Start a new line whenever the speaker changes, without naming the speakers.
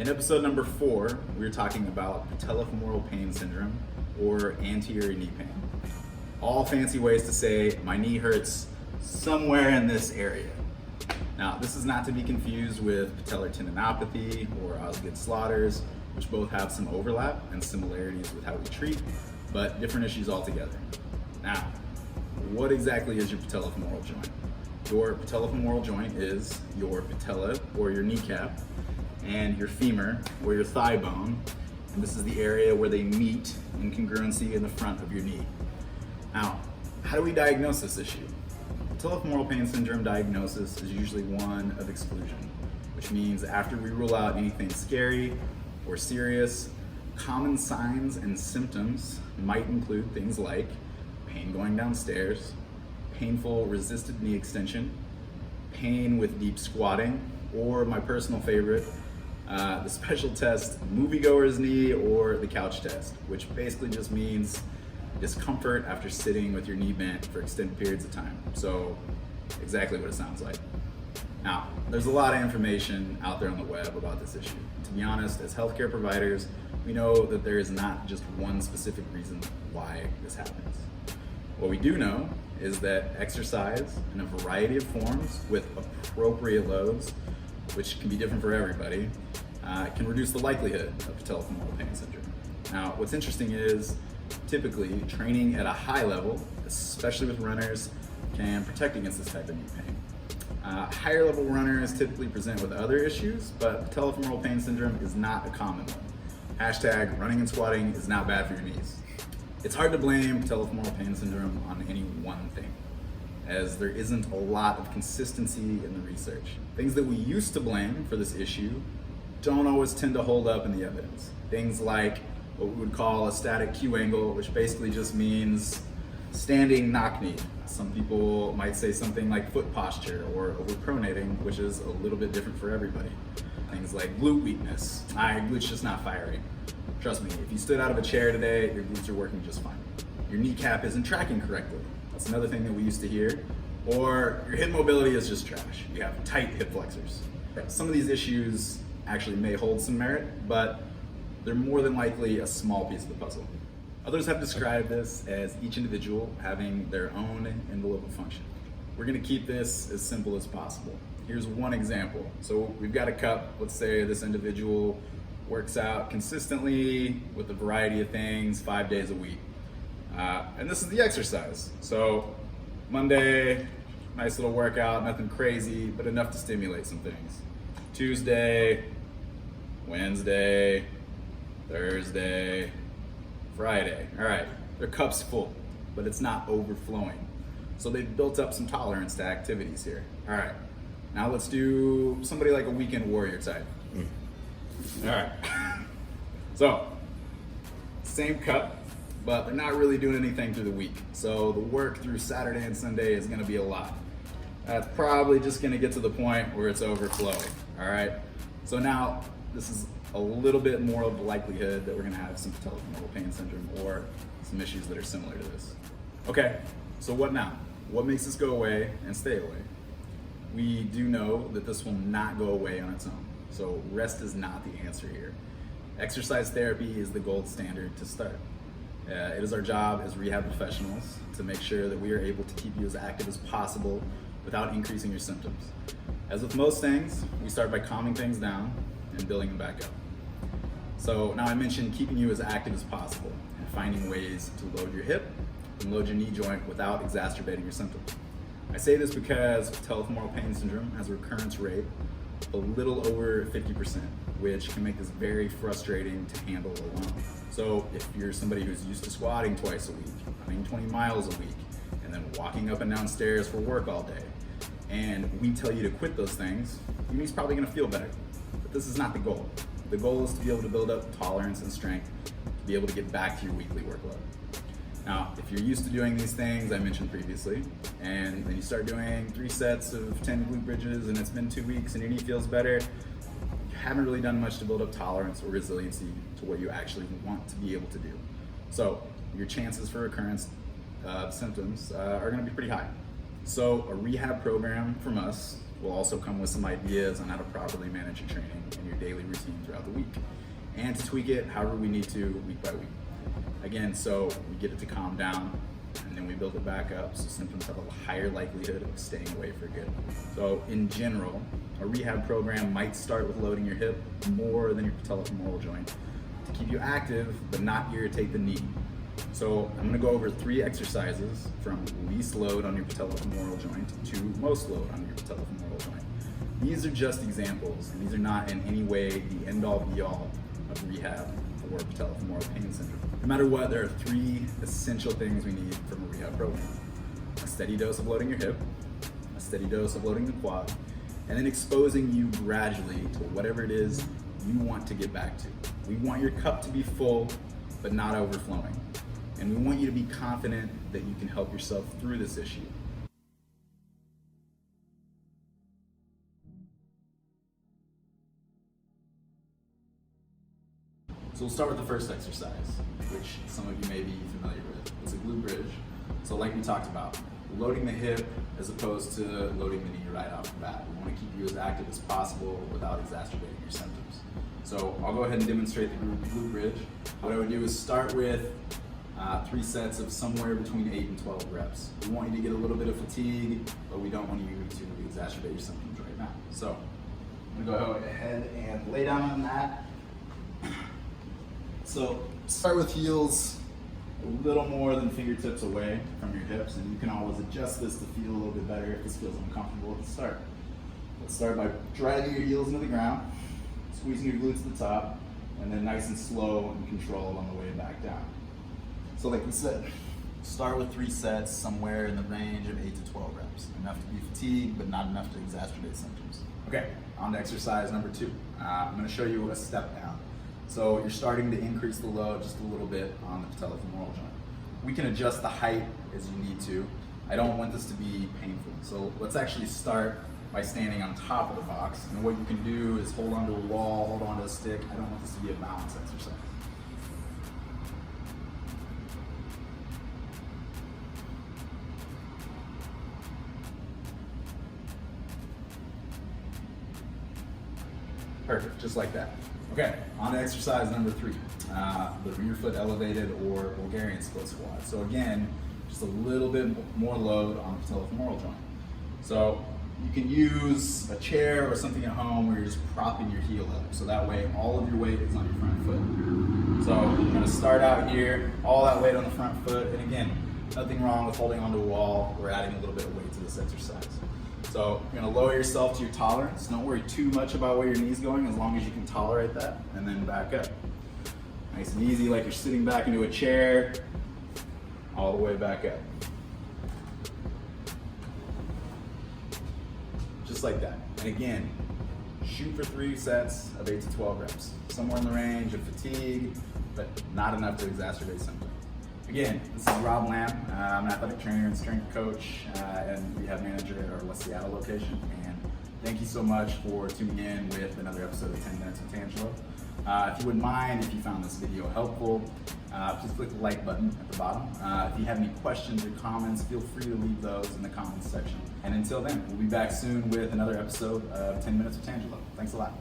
In episode number 4, we were talking about patellofemoral pain syndrome, or anterior knee pain. All fancy ways to say my knee hurts somewhere in this area. Now, this is not to be confused with patellar tendinopathy or Osgood-Schlatter's, which both have some overlap and similarities with how we treat, but different issues altogether. Now, what exactly is your patellofemoral joint? Your patellofemoral joint is your patella, or your kneecap, and your femur, or your thigh bone, and this is the area where they meet in congruency in the front of your knee. Now, how do we diagnose this issue? Patellofemoral pain syndrome diagnosis is usually one of exclusion, which means after we rule out anything scary or serious, common signs and symptoms might include things like pain going downstairs, painful resisted knee extension, pain with deep squatting, or my personal favorite, the special test moviegoer's knee, or the couch test, which basically just means discomfort after sitting with your knee bent for extended periods of time. So exactly what it sounds like. Now, there's a lot of information out there on the web about this issue. To be honest, as healthcare providers, we know that there is not just one specific reason why this happens. What we do know is that exercise in a variety of forms with appropriate loads, which can be different for everybody, can reduce the likelihood of patellofemoral pain syndrome. Now, what's interesting is typically training at a high level, especially with runners, can protect against this type of knee pain. Higher level runners typically present with other issues, but patellofemoral pain syndrome is not a common one. Hashtag running and squatting is not bad for your knees. It's hard to blame patellofemoral pain syndrome on any one thing, as there isn't a lot of consistency in the research. Things that we used to blame for this issue don't always tend to hold up in the evidence. Things like what we would call a static Q angle, which basically just means standing knock knee. Some people might say something like foot posture or overpronating, which is a little bit different for everybody. Things like glute weakness. My glute's just not firing. Trust me, if you stood out of a chair today, your glutes are working just fine. Your kneecap isn't tracking correctly. That's another thing that we used to hear. Or your hip mobility is just trash. You have tight hip flexors. Some of these issues actually may hold some merit, but they're more than likely a small piece of the puzzle. Others have described this as each individual having their own envelope of function. We're gonna keep this as simple as possible. Here's one example. So we've got a cup. Let's say this individual works out consistently with a variety of things 5 days a week. And this is the exercise. So Monday, nice little workout, nothing crazy, but enough to stimulate some things. Tuesday, Wednesday, Thursday, Friday. All right, their cup's full, but it's not overflowing. So they've built up some tolerance to activities here. All right, now let's do somebody like a weekend warrior type. All right, so same cup, but they're not really doing anything through the week. So the work through Saturday and Sunday is gonna be a lot. That's probably just gonna get to the point where it's overflowing, all right? So now this is a little bit more of the likelihood that we're gonna have some patellofemoral pain syndrome or some issues that are similar to this. Okay, so what now? What makes this go away and stay away? We do know that this will not go away on its own. So rest is not the answer here. Exercise therapy is the gold standard to start. It is our job as rehab professionals to make sure that we are able to keep you as active as possible without increasing your symptoms. As with most things, we start by calming things down and building them back up. So now I mentioned keeping you as active as possible and finding ways to load your hip and load your knee joint without exacerbating your symptoms. I say this because patellofemoral pain syndrome has a recurrence rate a little over 50%, which can make this very frustrating to handle alone. So if you're somebody who's used to squatting twice a week, running 20 miles a week, and then walking up and down stairs for work all day, and we tell you to quit those things, your knee's probably gonna feel better. But this is not the goal. The goal is to be able to build up tolerance and strength to be able to get back to your weekly workload. Now, if you're used to doing these things I mentioned previously, and then you start doing 3 sets of 10 glute bridges and it's been 2 weeks and your knee feels better, you haven't really done much to build up tolerance or resiliency to what you actually want to be able to do. So your chances for recurrence of symptoms are gonna be pretty high. So a rehab program from us will also come with some ideas on how to properly manage your training and your daily routine throughout the week, and to tweak it however we need to week by week. Again, so we get it to calm down, and then we build it back up so symptoms have a higher likelihood of staying away for good. So in general, a rehab program might start with loading your hip more than your patellofemoral joint to keep you active but not irritate the knee. So I'm going to go over 3 exercises from least load on your patellofemoral joint to most load on your patellofemoral joint. These are just examples, and these are not in any way the end-all be-all of rehab for patellofemoral pain syndrome. No matter what, there are 3 essential things we need from a rehab program: a steady dose of loading your hip, a steady dose of loading the quad, and then exposing you gradually to whatever it is you want to get back to. We want your cup to be full, but not overflowing. And we want you to be confident that you can help yourself through this issue. So we'll start with the first exercise, which some of you may be familiar with. It's a glute bridge. So like we talked about, loading the hip as opposed to loading the knee right off the bat. We want to keep you as active as possible without exacerbating your symptoms. So I'll go ahead and demonstrate the glute bridge. What I would do is start with 3 sets of somewhere between 8 and 12 reps. We want you to get a little bit of fatigue, but we don't want you to exacerbate your symptoms right now. So I'm gonna go ahead and lay down on that. So start with heels a little more than fingertips away from your hips, and you can always adjust this to feel a little bit better if this feels uncomfortable at the start. Let's start by driving your heels into the ground, squeezing your glutes to the top, and then nice and slow and controlled on the way back down. So like we said, start with 3 sets somewhere in the range of 8 to 12 reps. Enough to be fatigued, but not enough to exacerbate symptoms. Okay, on to exercise number 2. I'm gonna show you a step down. So you're starting to increase the load just a little bit on the patellofemoral joint. We can adjust the height as you need to. I don't want this to be painful. So let's actually start by standing on top of the box. And what you can do is hold onto a wall, hold onto a stick. I don't want this to be a balance exercise. Perfect, just like that. Okay, on to exercise number 3, the rear foot elevated or Bulgarian split squat. So again, just a little bit more load on the patellofemoral joint. So you can use a chair or something at home where you're just propping your heel up. So that way all of your weight is on your front foot. So I'm gonna start out here, all that weight on the front foot. And again, nothing wrong with holding onto a wall. We're adding a little bit of weight to this exercise. So you're gonna lower yourself to your tolerance. Don't worry too much about where your knee's going as long as you can tolerate that, and then back up. Nice and easy, like you're sitting back into a chair, all the way back up. Just like that. And again, shoot for 3 sets of 8 to 12 reps. Somewhere in the range of fatigue, but not enough to exacerbate symptoms. Again, this is Robb. I'm an athletic trainer and strength coach and rehab manager at our West Seattle location. And thank you so much for tuning in with another episode of 10 Minutes with Tangelo. If you wouldn't mind, if you found this video helpful, please click the like button at the bottom. If you have any questions or comments, feel free to leave those in the comments section. And until then, we'll be back soon with another episode of 10 Minutes with Tangelo. Thanks a lot.